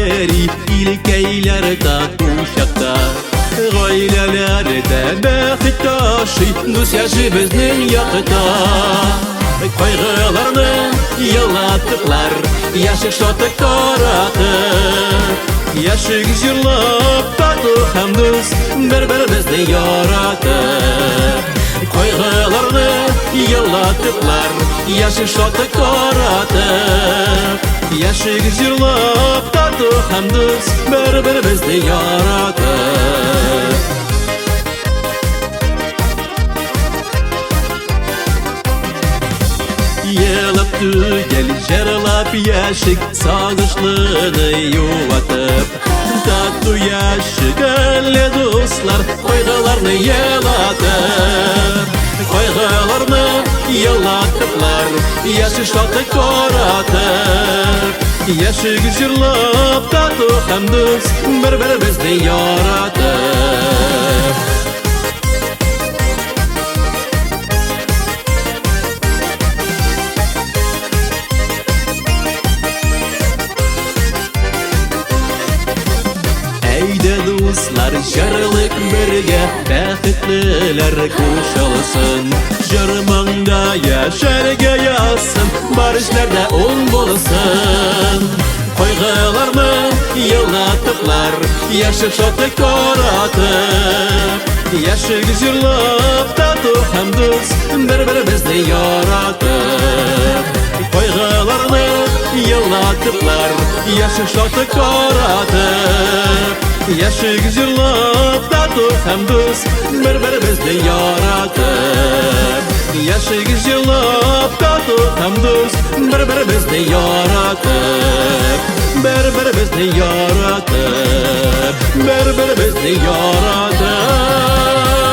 beri ilkeyler tatlı uşakta Gailelerde bəxit taşı Düz yaşı bizning yakıta Kaygılarını yalatıklar Yaşık şotu karatır Yaşık jırlap tatlı hem düz Birbirimizni yaratır Kaygılarını yalatıklar Yaşık şotu karatır Yaşık jırlap tatlı hem düz Birbirimizni yaratır Yılıp tügel jarlap yaşık Sağışlığını yuvatıp Tatlı yaşık öyle dostlar Kaygılarını yalatıp Kaygılarını yalatıplar Yaşık şotu karatır Yaşık jırlap tatlı hem düz Birbirimizni yaratır Eyde dostlar jarlık birge Bəxitliler kuşalsın Jarmanda yaşarga yazsın Barışlarda ol bolsın Kaygılarını yalatıplar Yaşık şotu karatır Yaşık jırlap tatlı hem düz Birbirimizni yaratır Kaygılarını yalatıplar Yaşık şotu karatır Yaşık jırlap tatlı hem düz Birbirimizni yaratır Yaşık jırlap tatlı hem düz Birbirimizni yaratır Birbirimizni yaratır Birbirimizni yaratır